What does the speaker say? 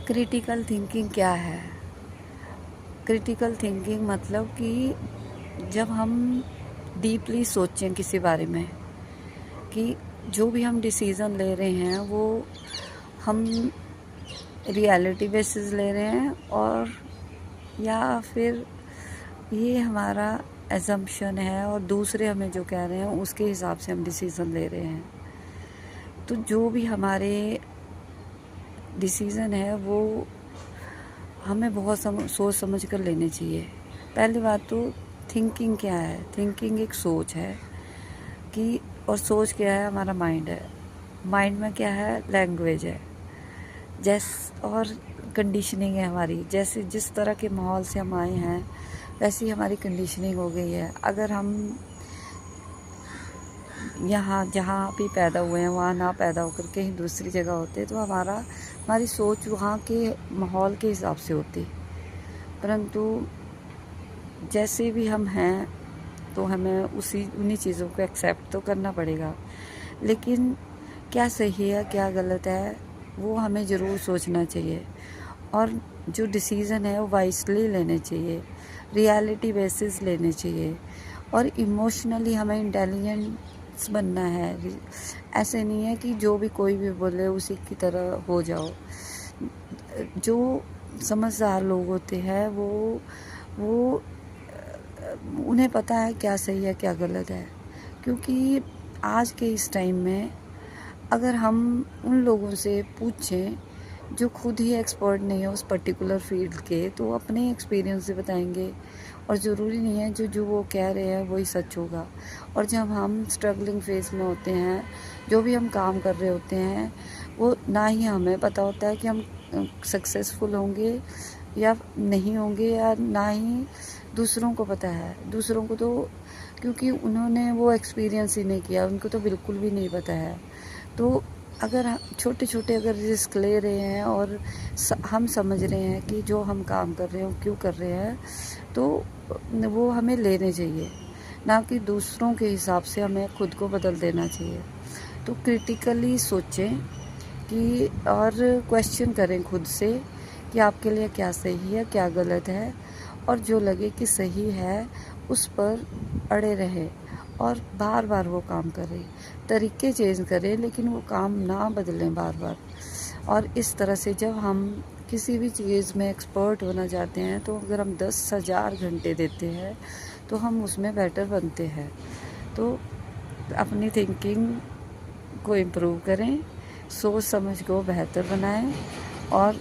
Critical thinking क्या है? Critical thinking मतलब कि जब हम डीपली सोचें किसी बारे में कि जो भी हम डिसीज़न ले रहे हैं वो हम रियलिटी बेसिस ले रहे हैं और या फिर ये हमारा एजम्पशन है और दूसरे हमें जो कह रहे हैं उसके हिसाब से हम डिसीज़न ले रहे हैं। तो जो भी हमारे डिसीज़न है वो हमें बहुत सोच समझ कर लेने चाहिए। पहली बात तो थिंकिंग क्या है? थिंकिंग एक सोच है कि और सोच क्या है? हमारा माइंड है। माइंड में क्या है? लैंग्वेज है और कंडीशनिंग है हमारी। जैसे जिस तरह के माहौल से हम आए हैं वैसी हमारी कंडीशनिंग हो गई है। अगर हम यहाँ जहाँ भी पैदा हुए हैं वहाँ ना पैदा होकर कहीं दूसरी जगह होते तो हमारी सोच वहाँ के माहौल के हिसाब से होती। परंतु जैसे भी हम हैं तो हमें उन्हीं चीज़ों को एक्सेप्ट तो करना पड़ेगा। लेकिन क्या सही है क्या गलत है वो हमें ज़रूर सोचना चाहिए और जो डिसीज़न है वो वाइसली लेने चाहिए, रियलिटी बेसिस लेने चाहिए और इमोशनली हमें इंटेलिजेंस बनना है। ऐसे नहीं है कि जो भी कोई भी बोले उसी की तरह हो जाओ। जो समझदार लोग होते हैं वो उन्हें पता है क्या सही है क्या गलत है, क्योंकि आज के इस टाइम में अगर हम उन लोगों से पूछें जो खुद ही एक्सपर्ट नहीं है उस पर्टिकुलर फील्ड के तो अपने एक्सपीरियंस से बताएंगे और ज़रूरी नहीं है जो वो कह रहे हैं वही सच होगा। और जब हम स्ट्रगलिंग फेज में होते हैं, जो भी हम काम कर रहे होते हैं वो ना ही हमें पता होता है कि हम सक्सेसफुल होंगे या नहीं होंगे, या ना ही दूसरों को पता है। दूसरों को तो क्योंकि उन्होंने वो एक्सपीरियंस ही नहीं किया, उनको तो बिल्कुल भी नहीं पता है। तो अगर छोटे छोटे अगर रिस्क ले रहे हैं और हम समझ रहे हैं कि जो हम काम कर रहे हैं क्यों कर रहे हैं तो वो हमें लेने चाहिए, ना कि दूसरों के हिसाब से हमें खुद को बदल देना चाहिए। तो क्रिटिकली सोचें कि और क्वेश्चन करें खुद से कि आपके लिए क्या सही है क्या गलत है, और जो लगे कि सही है उस पर अड़े रहें और बार बार वो काम करें। तरीके चेंज करें लेकिन वो काम ना बदलें बार बार। और इस तरह से जब हम किसी भी चीज़ में एक्सपर्ट होना चाहते हैं तो अगर हम 10,000 घंटे देते हैं तो हम उसमें बेटर बनते हैं। तो अपनी थिंकिंग को इम्प्रूव करें, सोच समझ को बेहतर बनाएं और